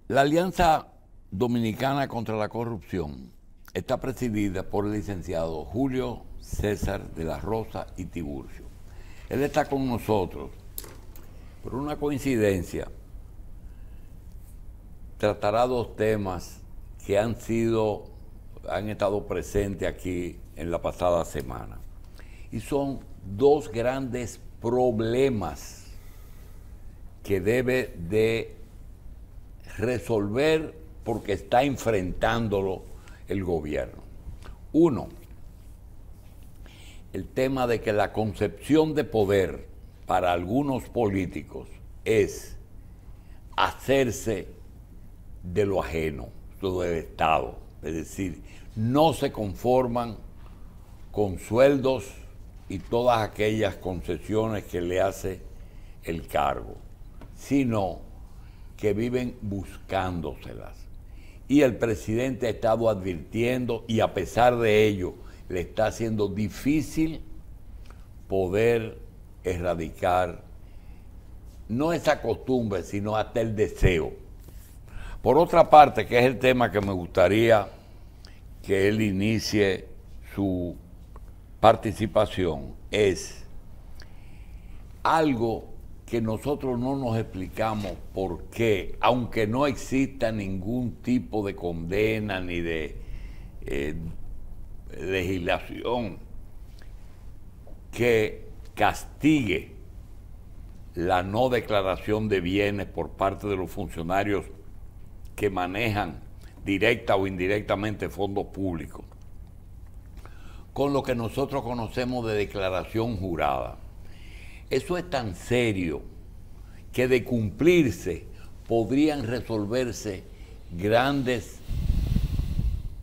La Alianza Dominicana contra la Corrupción está presidida por el licenciado Julio César de la Rosa y Tiburcio. Él está con nosotros. Por una coincidencia, tratará dos temas que han estado presentes aquí en la pasada semana. Y son dos grandes problemas que debe de resolver porque está enfrentándolo el gobierno. Uno, el tema de que la concepción de poder para algunos políticos es hacerse de lo ajeno, lo del Estado. Es decir, no se conforman con sueldos y todas aquellas concesiones que le hace el cargo, sino que viven buscándoselas. Y el presidente ha estado advirtiendo, y a pesar de ello, le está haciendo difícil poder erradicar no esa costumbre, sino hasta el deseo. Por otra parte, que es el tema que me gustaría que él inicie su participación, es algo que nosotros no nos explicamos por qué, aunque no exista ningún tipo de condena ni de legislación que castigue la no declaración de bienes por parte de los funcionarios que manejan directa o indirectamente fondos públicos, con lo que nosotros conocemos de declaración jurada. Eso es tan serio que de cumplirse podrían resolverse grandes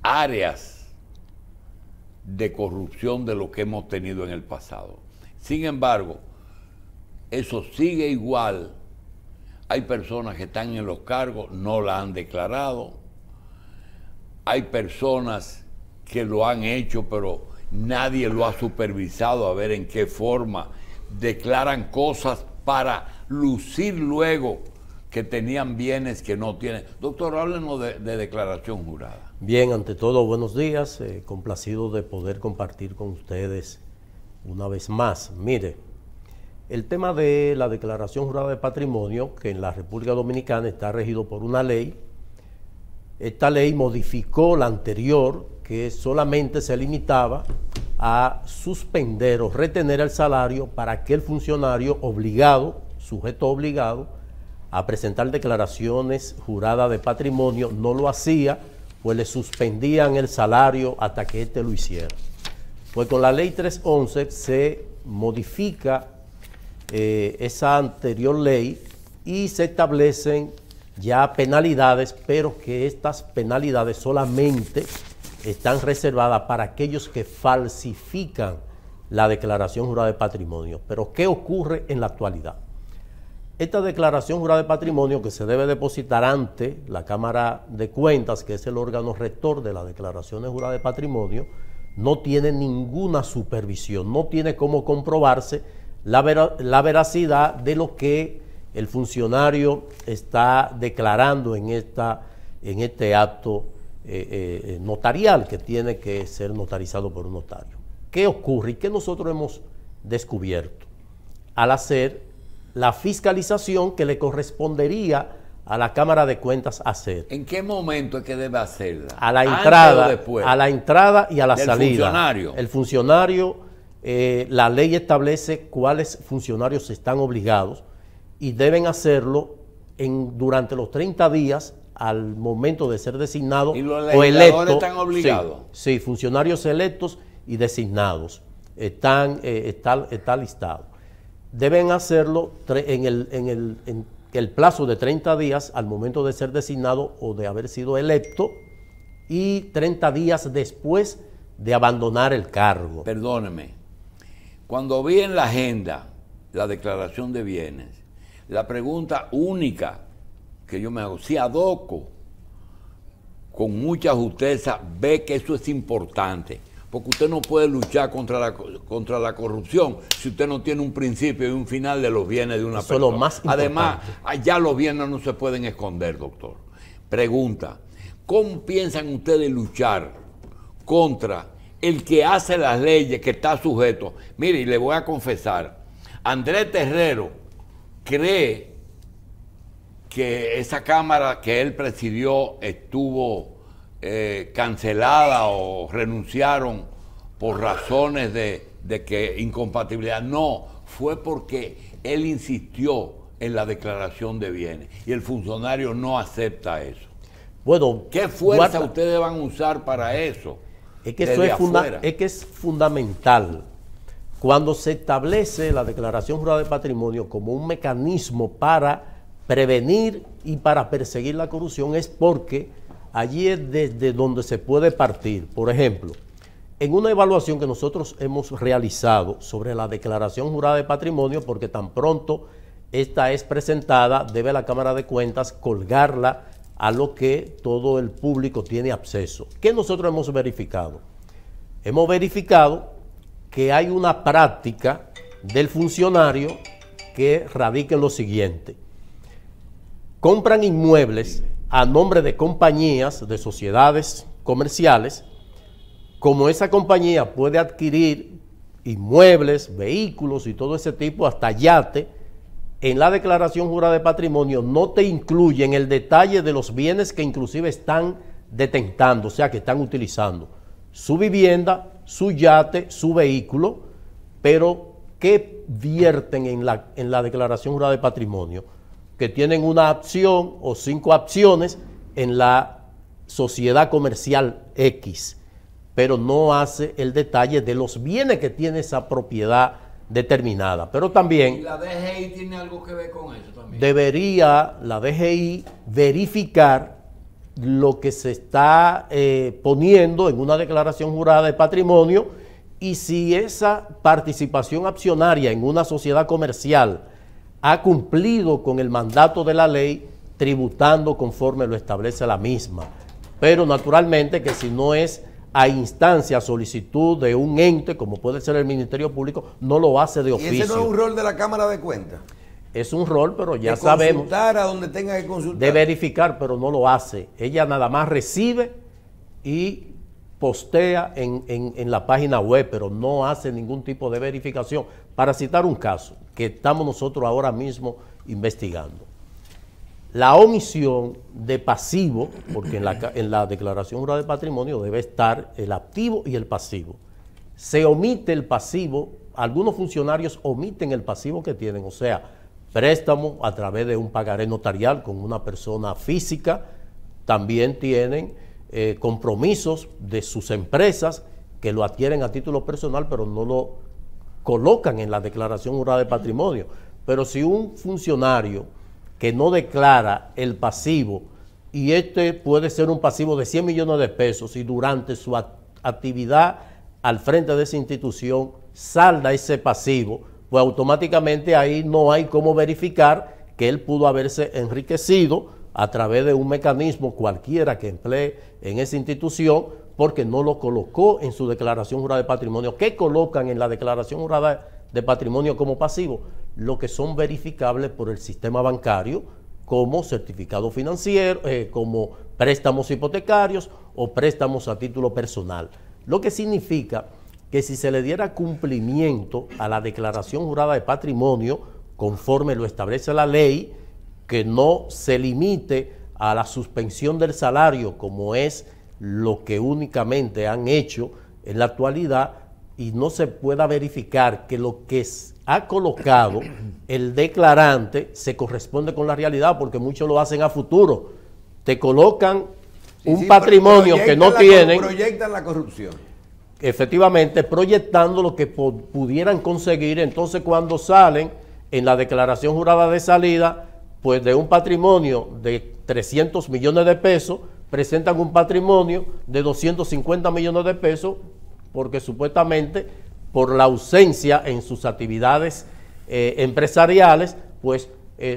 áreas de corrupción de lo que hemos tenido en el pasado. Sin embargo, eso sigue igual. Hay personas que están en los cargos, no la han declarado. Hay personas que lo han hecho, pero nadie lo ha supervisado a ver en qué forma declaran cosas para lucir luego que tenían bienes que no tienen. Doctor, háblenos de declaración jurada. Bien, ante todo, buenos días. Complacido de poder compartir con ustedes una vez más. Mire, el tema de la declaración jurada de patrimonio, que en la República Dominicana está regido por una ley. Esta ley modificó la anterior, que solamente se limitaba a suspender o retener el salario para aquel funcionario obligado, sujeto obligado, a presentar declaraciones juradas de patrimonio. No lo hacía, pues le suspendían el salario hasta que éste lo hiciera. Pues con la ley 311 se modifica esa anterior ley y se establecen ya penalidades, pero que estas penalidades solamente están reservadas para aquellos que falsifican la declaración jurada de patrimonio. Pero ¿qué ocurre en la actualidad? Esta declaración jurada de patrimonio, que se debe depositar ante la Cámara de Cuentas, que es el órgano rector de las declaraciones juradas de patrimonio, no tiene ninguna supervisión, no tiene cómo comprobarse la veracidad de lo que el funcionario está declarando en este acto notarial, que tiene que ser notarizado por un notario. ¿Qué ocurre y qué nosotros hemos descubierto al hacer la fiscalización que le correspondería a la Cámara de Cuentas hacer? ¿En qué momento es que debe hacerla? A la entrada y a la salida. Funcionario. El funcionario, la ley establece cuáles funcionarios están obligados y deben hacerlo durante los 30 días al momento de ser designado ¿Y los o electo. están obligados? Sí, funcionarios electos y designados. Está listado. Deben hacerlo en el plazo de 30 días al momento de ser designado o de haber sido electo y 30 días después de abandonar el cargo. Perdóneme, cuando vi en la agenda la declaración de bienes, la pregunta única que yo me hago, si Adoco con mucha justeza ve que eso es importante, porque usted no puede luchar contra la corrupción si usted no tiene un principio y un final de los bienes de una persona. Eso es lo más importante. Además, allá los bienes no se pueden esconder, doctor. Pregunta, ¿cómo piensan ustedes luchar contra el que hace las leyes, que está sujeto? Mire, y le voy a confesar, Andrés Terrero cree que esa Cámara que él presidió estuvo cancelada o renunciaron por razones de que incompatibilidad. No, fue porque él insistió en la declaración de bienes y el funcionario no acepta eso. Bueno, ¿qué fuerza ustedes van a usar para eso? Es que es fundamental. Cuando se establece la declaración jurada de patrimonio como un mecanismo para prevenir y para perseguir la corrupción, es porque allí es desde donde se puede partir. Por ejemplo, en una evaluación que nosotros hemos realizado sobre la declaración jurada de patrimonio, porque tan pronto esta es presentada, debe la Cámara de Cuentas colgarla a lo que todo el público tiene acceso. ¿Qué nosotros hemos verificado? Hemos verificado que hay una práctica del funcionario que radica en lo siguiente: compran inmuebles a nombre de compañías, de sociedades comerciales. Como esa compañía puede adquirir inmuebles, vehículos y todo ese tipo, hasta yate, en la declaración jurada de patrimonio no te incluyen el detalle de los bienes que inclusive están detentando, o sea, que están utilizando. Su vivienda, su yate, su vehículo, pero ¿qué vierten en la declaración jurada de patrimonio? Que tienen una acción o 5 acciones en la sociedad comercial X, pero no hace el detalle de los bienes que tiene esa propiedad determinada. Pero también... ¿Y la DGI tiene algo que ver con eso también? Debería la DGI verificar lo que se está poniendo en una declaración jurada de patrimonio, y si esa participación accionaria en una sociedad comercial ha cumplido con el mandato de la ley, tributando conforme lo establece la misma. Pero naturalmente que si no es a instancia, solicitud de un ente, como puede ser el Ministerio Público, no lo hace de oficio. ¿Y ese no es un rol de la Cámara de Cuentas? Es un rol, pero ya de sabemos. Consultar a donde tenga que consultar. De verificar, pero no lo hace. Ella nada más recibe y postea en la página web, pero no hace ningún tipo de verificación. Para citar un caso que estamos nosotros ahora mismo investigando. La omisión de pasivo, porque en la declaración jurada de patrimonio debe estar el activo y el pasivo. Se omite el pasivo, algunos funcionarios omiten el pasivo que tienen, o sea, préstamo a través de un pagaré notarial con una persona física, también tienen compromisos de sus empresas que lo adquieren a título personal, pero no lo colocan en la declaración jurada de patrimonio. Pero si un funcionario que no declara el pasivo, y este puede ser un pasivo de 100 millones de pesos, y durante su actividad al frente de esa institución salda ese pasivo, pues automáticamente ahí no hay cómo verificar que él pudo haberse enriquecido a través de un mecanismo cualquiera que emplee en esa institución, porque no lo colocó en su declaración jurada de patrimonio. ¿Qué colocan en la declaración jurada de patrimonio como pasivo? Lo que son verificables por el sistema bancario, como certificado financiero, como préstamos hipotecarios o préstamos a título personal. Lo que significa que si se le diera cumplimiento a la declaración jurada de patrimonio, conforme lo establece la ley, que no se limite a la suspensión del salario, como es lo que únicamente han hecho en la actualidad, y no se pueda verificar que lo que ha colocado el declarante se corresponde con la realidad, porque muchos lo hacen a futuro. Te colocan un patrimonio que no tienen. Proyectan la corrupción. Efectivamente, proyectando lo que pudieran conseguir. Entonces, cuando salen en la declaración jurada de salida, pues de un patrimonio de 300 millones de pesos, presentan un patrimonio de 250 millones de pesos, porque supuestamente por la ausencia en sus actividades empresariales, pues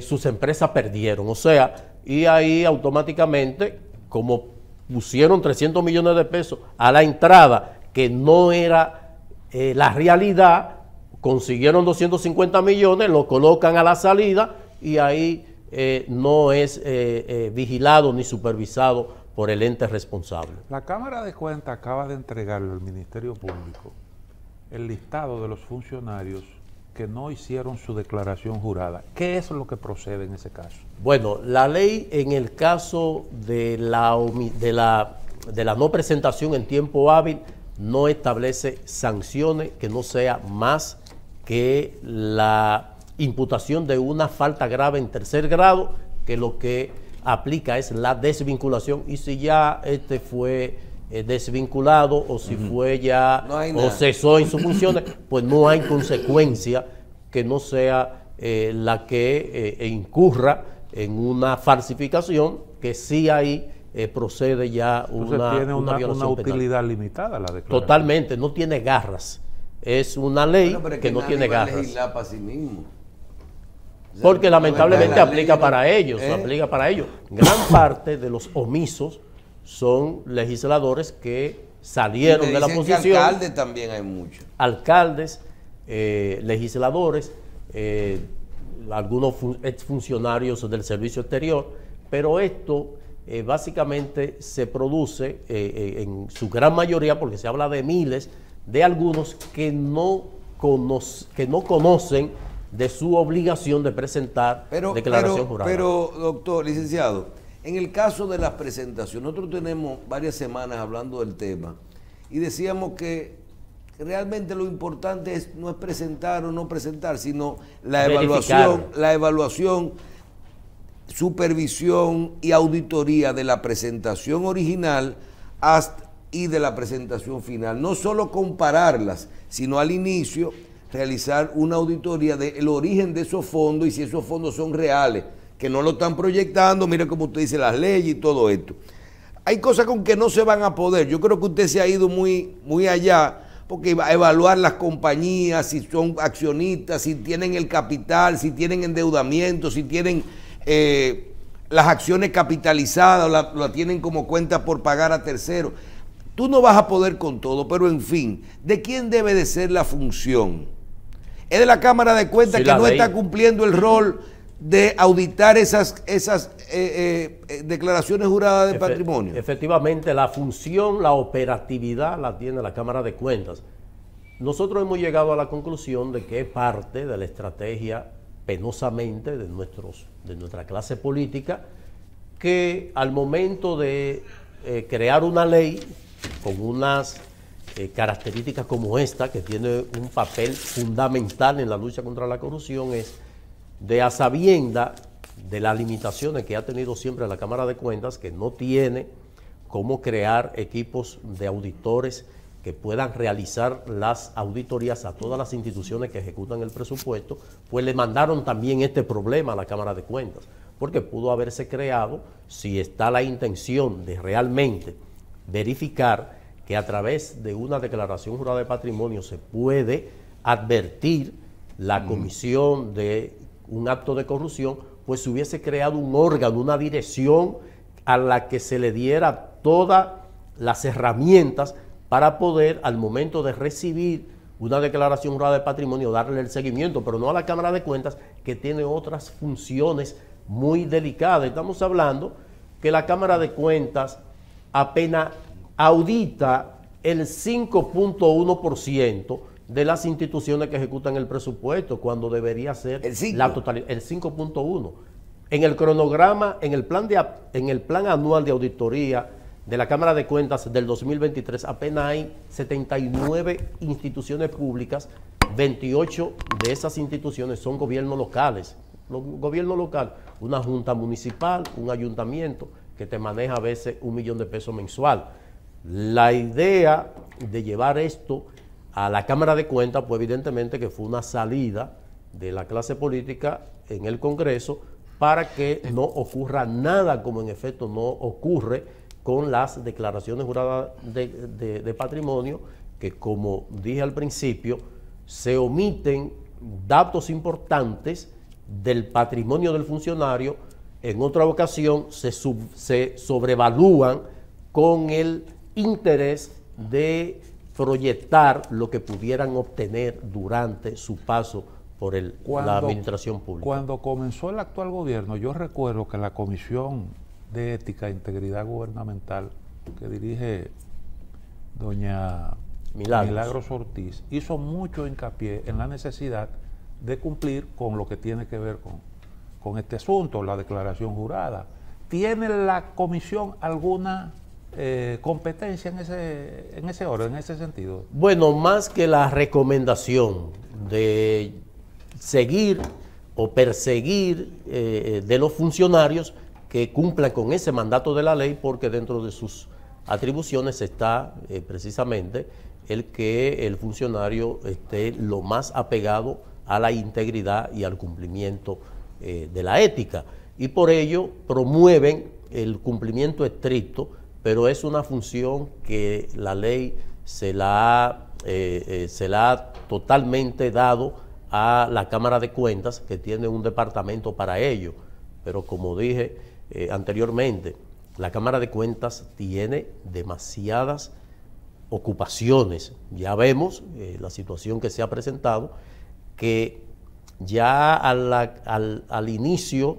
sus empresas perdieron. O sea, y ahí automáticamente, como pusieron 300 millones de pesos a la entrada, que no era la realidad, consiguieron 250 millones, lo colocan a la salida, y ahí no es vigilado ni supervisado por el ente responsable. La Cámara de Cuentas acaba de entregarle al Ministerio Público el listado de los funcionarios que no hicieron su declaración jurada. ¿Qué es lo que procede en ese caso? Bueno, la ley en el caso de la no presentación en tiempo hábil no establece sanciones que no sea más que la imputación de una falta grave en tercer grado, que lo que aplica es la desvinculación, y si ya fue desvinculado o si fue ya o cesó en sus funciones, pues no hay consecuencia que no sea la que incurra en una falsificación, que sí ahí procede ya tiene una violación una utilidad penal. limitada la declaración. Totalmente, no tiene garras. Es una ley que no tiene garras. Legislar para sí mismo. O sea, porque lamentablemente aplica para ellos, ¿eh? aplica para ellos. Gran parte de los omisos son legisladores que salieron de la posición. Alcaldes también hay muchos. Alcaldes, legisladores, algunos exfuncionarios del servicio exterior, pero esto básicamente se produce en su gran mayoría, porque se habla de miles, de algunos que no conocen de su obligación de presentar declaración jurada. Pero, doctor, licenciado, en el caso de las presentaciones, nosotros tenemos varias semanas hablando del tema y decíamos que realmente lo importante no es presentar o no presentar, sino la evaluación, supervisión y auditoría de la presentación original y de la presentación final. No solo compararlas, sino al inicio realizar una auditoría del origen de esos fondos y si esos fondos son reales, que no lo están proyectando, mire como usted dice, las leyes y todo esto. Hay cosas con que no se van a poder. Yo creo que usted se ha ido muy allá, porque va a evaluar las compañías, si son accionistas, si tienen el capital, si tienen endeudamiento, si tienen las acciones capitalizadas, o la tienen como cuenta por pagar a terceros. Tú no vas a poder con todo, pero en fin, ¿de quién debe de ser la función? Es de la Cámara de Cuentas, que no está cumpliendo el rol de auditar esas declaraciones juradas de patrimonio. Efectivamente, la función, la operatividad la tiene la Cámara de Cuentas. Nosotros hemos llegado a la conclusión de que es parte de la estrategia, penosamente, de nuestra clase política, que al momento de crear una ley con unas características como esta, que tiene un papel fundamental en la lucha contra la corrupción, es de a sabienda de las limitaciones que ha tenido siempre la Cámara de Cuentas, que no tiene cómo crear equipos de auditores que puedan realizar las auditorías a todas las instituciones que ejecutan el presupuesto, pues le mandaron también este problema a la Cámara de Cuentas, porque pudo haberse creado, si está la intención de realmente verificar que a través de una declaración jurada de patrimonio se puede advertir la comisión de un acto de corrupción, pues se hubiese creado un órgano, una dirección a la que se le diera todas las herramientas para poder, al momento de recibir una declaración jurada de patrimonio, darle el seguimiento, pero no a la Cámara de Cuentas, que tiene otras funciones muy delicadas. Estamos hablando que la Cámara de Cuentas apenas audita el 5.1% de las instituciones que ejecutan el presupuesto, cuando debería ser la totalidad, el 5.1%. En el cronograma, en el plan anual de auditoría de la Cámara de Cuentas del 2023, apenas hay 79 instituciones públicas, 28 de esas instituciones son gobiernos locales. Los gobiernos locales, una junta municipal, un ayuntamiento que te maneja a veces $1 millón de pesos mensual. La idea de llevar esto a la Cámara de Cuentas, pues evidentemente que fue una salida de la clase política en el Congreso para que no ocurra nada como en efecto no ocurre con las declaraciones juradas de patrimonio, que como dije al principio, se omiten datos importantes del patrimonio del funcionario, en otra ocasión se sobrevalúan con el interés de proyectar lo que pudieran obtener durante su paso por la administración pública. Cuando comenzó el actual gobierno, yo recuerdo que la Comisión de Ética e Integridad Gubernamental que dirige doña Milagros Ortiz hizo mucho hincapié en la necesidad de cumplir con lo que tiene que ver con este asunto, la declaración jurada. ¿Tiene la comisión alguna competencia en ese orden, en ese sentido? Bueno, más que la recomendación de seguir o perseguir de los funcionarios que cumplan con ese mandato de la ley, porque dentro de sus atribuciones está precisamente el que el funcionario esté lo más apegado a la integridad y al cumplimiento de la ética. Y por ello promueven el cumplimiento estricto, pero es una función que la ley se la ha totalmente dado a la Cámara de Cuentas, que tiene un departamento para ello. Pero como dije anteriormente, la Cámara de Cuentas tiene demasiadas ocupaciones. Ya vemos la situación que se ha presentado, que ya al inicio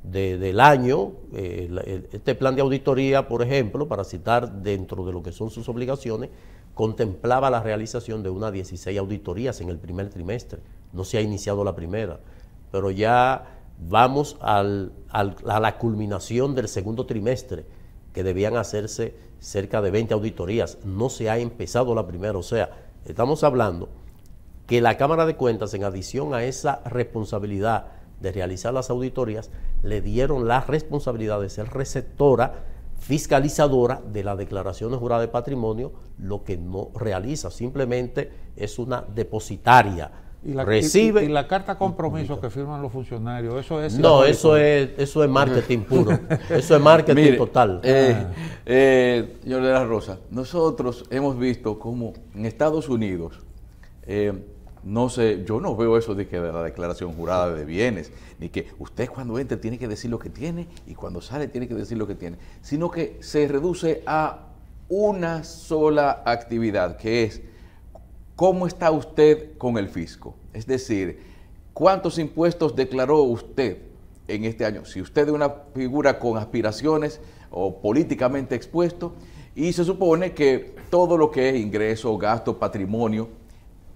del año, este plan de auditoría, por ejemplo, para citar dentro de lo que son sus obligaciones, contemplaba la realización de unas 16 auditorías en el primer trimestre. No se ha iniciado la primera, pero ya vamos a la culminación del segundo trimestre, que debían hacerse cerca de 20 auditorías. No se ha empezado la primera, o sea, estamos hablando que la Cámara de Cuentas, en adición a esa responsabilidad de realizar las auditorías, le dieron la responsabilidad de ser receptora, fiscalizadora de las declaraciones juradas de patrimonio, lo que no realiza, simplemente es una depositaria. Y la carta compromiso que firman los funcionarios, eso es... No, eso es marketing puro, eso es marketing. Mire, total. Señor de la Rosa, nosotros hemos visto cómo en Estados Unidos, no sé, yo no veo eso de que de la declaración jurada de bienes, ni que usted cuando entre tiene que decir lo que tiene y cuando sale tiene que decir lo que tiene, sino que se reduce a una sola actividad, que es cómo está usted con el fisco. Es decir, cuántos impuestos declaró usted en este año. Si usted es una figura con aspiraciones o políticamente expuesto, y se supone que todo lo que es ingreso, gasto, patrimonio,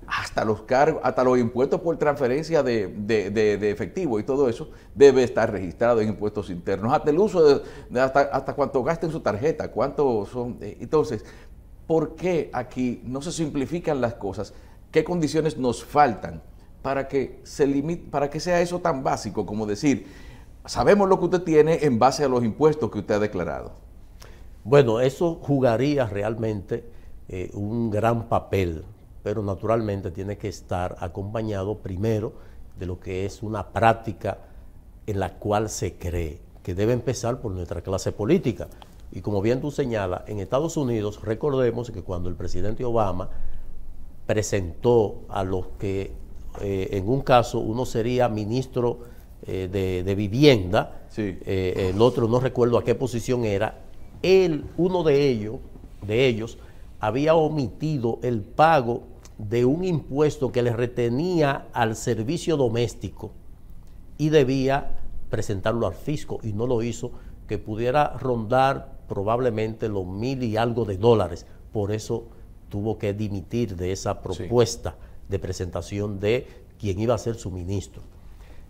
hasta los cargos, hasta los impuestos por transferencia de efectivo y todo eso, debe estar registrado en impuestos internos, hasta el uso hasta cuánto gasta en su tarjeta, cuánto son. Entonces, ¿por qué aquí no se simplifican las cosas? ¿Qué condiciones nos faltan para que para que sea eso tan básico como decir, sabemos lo que usted tiene en base a los impuestos que usted ha declarado? Bueno, eso jugaría realmente un gran papel, pero naturalmente tiene que estar acompañado primero de lo que es una práctica en la cual se cree, que debe empezar por nuestra clase política. Y como bien tú señalas, en Estados Unidos, recordemos que cuando el presidente Obama presentó a los que, en un caso, uno sería ministro de vivienda, sí. El otro no recuerdo a qué posición era, uno de ellos había omitido el pago de un impuesto que le retenía al servicio doméstico y debía presentarlo al fisco, y no lo hizo, que pudiera rondar probablemente los $1,000 y algo de dólares. Por eso tuvo que dimitir de esa propuesta de presentación de quien iba a ser su ministro.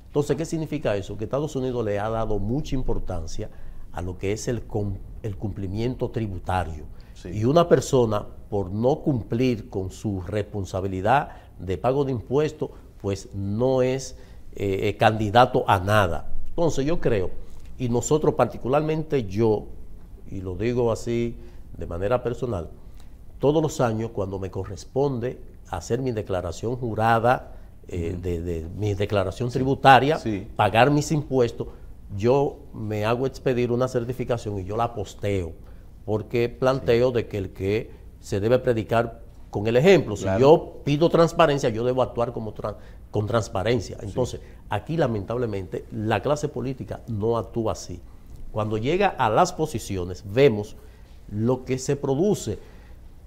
Entonces, ¿qué significa eso? Que Estados Unidos le ha dado mucha importancia a lo que es el cumplimiento tributario. Sí. Y una persona, por no cumplir con su responsabilidad de pago de impuestos, pues no es candidato a nada. Entonces yo creo, y nosotros particularmente yo, y lo digo así de manera personal, todos los años cuando me corresponde hacer mi declaración jurada, de mi declaración tributaria, pagar mis impuestos, yo me hago expedir una certificación y yo la posteo, porque planteo de que el que se debe predicar con el ejemplo. Claro. Si yo pido transparencia, yo debo actuar con transparencia. Entonces, aquí lamentablemente la clase política no actúa así. Cuando llega a las posiciones, vemos lo que se produce.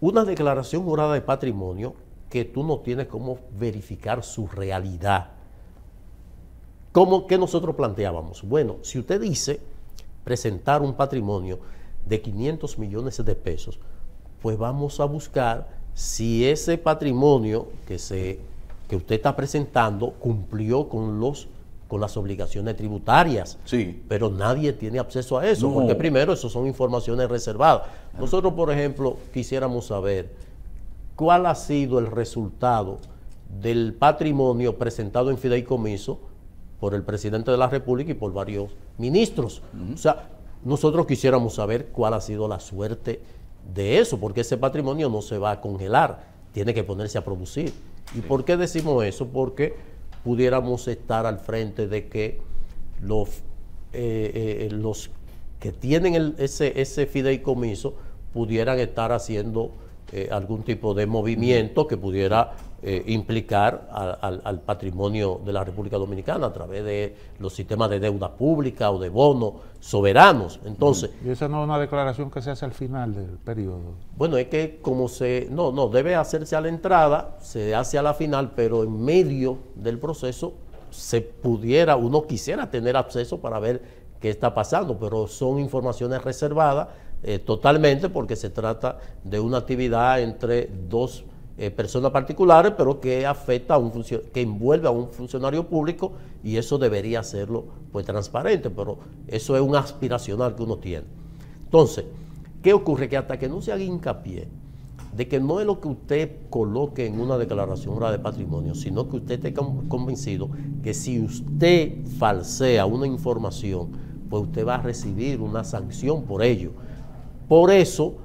Una declaración jurada de patrimonio que tú no tienes cómo verificar su realidad. ¿Qué nosotros planteábamos? Bueno, si usted dice presentar un patrimonio de 500 millones de pesos, pues vamos a buscar si ese patrimonio que usted está presentando cumplió con las obligaciones tributarias. Sí. Pero nadie tiene acceso a eso, No. porque primero eso son informaciones reservadas. Nosotros, por ejemplo, quisiéramos saber cuál ha sido el resultado del patrimonio presentado en fideicomiso por el presidente de la República y por varios ministros. O sea, nosotros quisiéramos saber cuál ha sido la suerte de eso, porque ese patrimonio no se va a congelar, tiene que ponerse a producir. ¿Y por qué decimos eso? Porque pudiéramos estar al frente de que los que tienen ese fideicomiso pudieran estar haciendo algún tipo de movimiento que pudiera implicar al patrimonio de la República Dominicana a través de los sistemas de deuda pública o de bonos soberanos. Entonces, y esa no es una declaración que se hace al final del periodo. bueno, es que no, debe hacerse a la entrada, se hace a la final, pero en medio del proceso uno quisiera tener acceso para ver qué está pasando, pero son informaciones reservadas totalmente, porque se trata de una actividad entre dos personas particulares, pero que afecta que envuelve a un funcionario público, y eso debería hacerlo pues transparente, pero eso es un aspiracional que uno tiene. Entonces, ¿qué ocurre? Que hasta que no se haga hincapié de que no es lo que usted coloque en una declaración jurada de patrimonio, sino que usted esté convencido que si usted falsea una información, pues usted va a recibir una sanción por ello. Por eso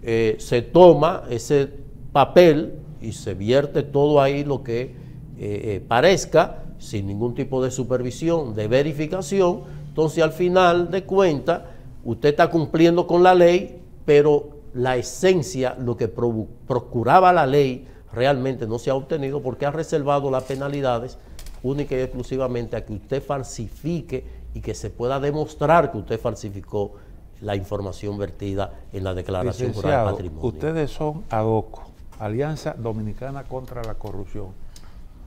se toma ese papel y se vierte todo ahí lo que parezca, sin ningún tipo de supervisión, de verificación. Entonces, al final de cuentas, usted está cumpliendo con la ley, pero la esencia, lo que procuraba la ley, realmente no se ha obtenido, porque ha reservado las penalidades única y exclusivamente a que usted falsifique y que se pueda demostrar que usted falsificó la información vertida en la declaración jurada de patrimonio. Ustedes son ADOCO, Alianza Dominicana contra la Corrupción.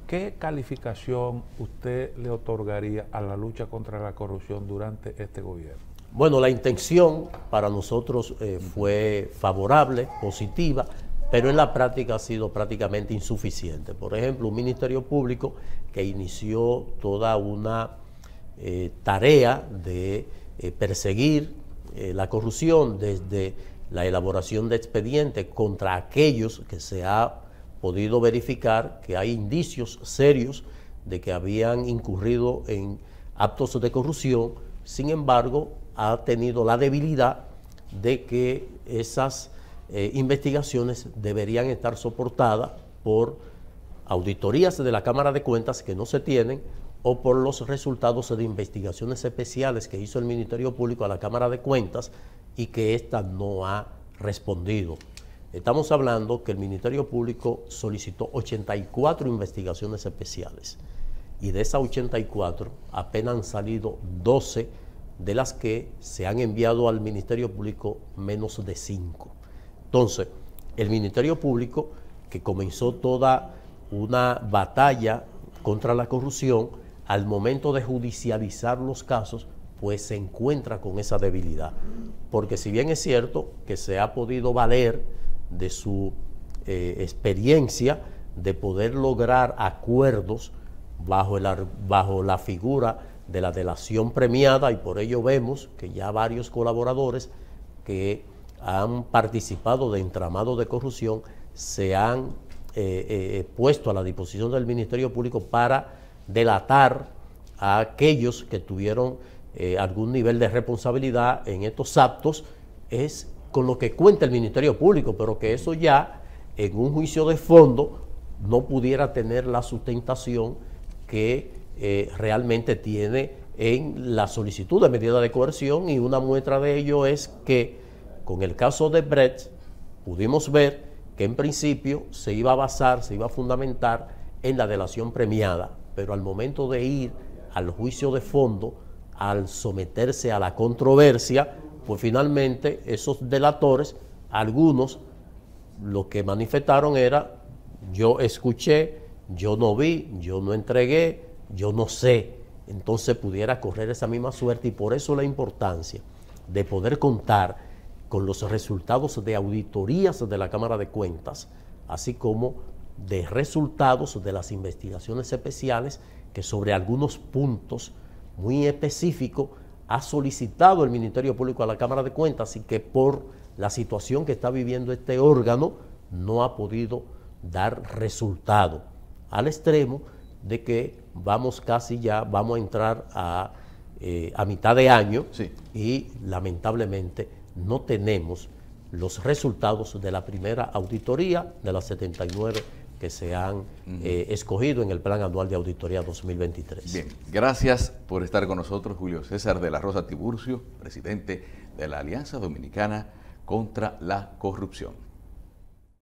¿Qué calificación usted le otorgaría a la lucha contra la corrupción durante este gobierno? Bueno, la intención para nosotros fue favorable, positiva, pero en la práctica ha sido prácticamente insuficiente. Por ejemplo, un Ministerio Público que inició toda una tarea de perseguir la corrupción desde la elaboración de expedientes contra aquellos que se ha podido verificar que hay indicios serios de que habían incurrido en actos de corrupción. Sin embargo, ha tenido la debilidad de que esas investigaciones deberían estar soportadas por auditorías de la Cámara de Cuentas que no se tienen, o por los resultados de investigaciones especiales que hizo el Ministerio Público a la Cámara de Cuentas y que ésta no ha respondido. Estamos hablando que el Ministerio Público solicitó 84 investigaciones especiales, y de esas 84 apenas han salido 12, de las que se han enviado al Ministerio Público menos de 5. Entonces, el Ministerio Público, que comenzó toda una batalla contra la corrupción, al momento de judicializar los casos, pues se encuentra con esa debilidad. Porque si bien es cierto que se ha podido valer de su experiencia de poder lograr acuerdos bajo la figura de la delación premiada, y por ello vemos que ya varios colaboradores que han participado de entramados de corrupción se han puesto a la disposición del Ministerio Público para delatar a aquellos que tuvieron algún nivel de responsabilidad en estos actos, es con lo que cuenta el Ministerio Público, pero que eso ya en un juicio de fondo no pudiera tener la sustentación que realmente tiene en la solicitud de medida de coerción. Y una muestra de ello es que con el caso de Brecht pudimos ver que en principio se iba a basar, se iba a fundamentar en la delación premiada, pero al momento de ir al juicio de fondo, al someterse a la controversia, pues finalmente esos delatores, algunos, lo que manifestaron era: yo escuché, yo no vi, yo no entregué, yo no sé. entonces pudiera correr esa misma suerte, y por eso la importancia de poder contar con los resultados de auditorías de la Cámara de Cuentas, así como de resultados de las investigaciones especiales que sobre algunos puntos muy específicos ha solicitado el Ministerio Público a la Cámara de Cuentas, y que por la situación que está viviendo este órgano no ha podido dar resultado, al extremo de que vamos a entrar a mitad de año, sí, y lamentablemente no tenemos los resultados de la primera auditoría de las 79 que se han escogido en el Plan Anual de Auditoría 2023. Bien, gracias por estar con nosotros, Julio César de la Rosa Tiburcio, presidente de la Alianza Dominicana contra la Corrupción.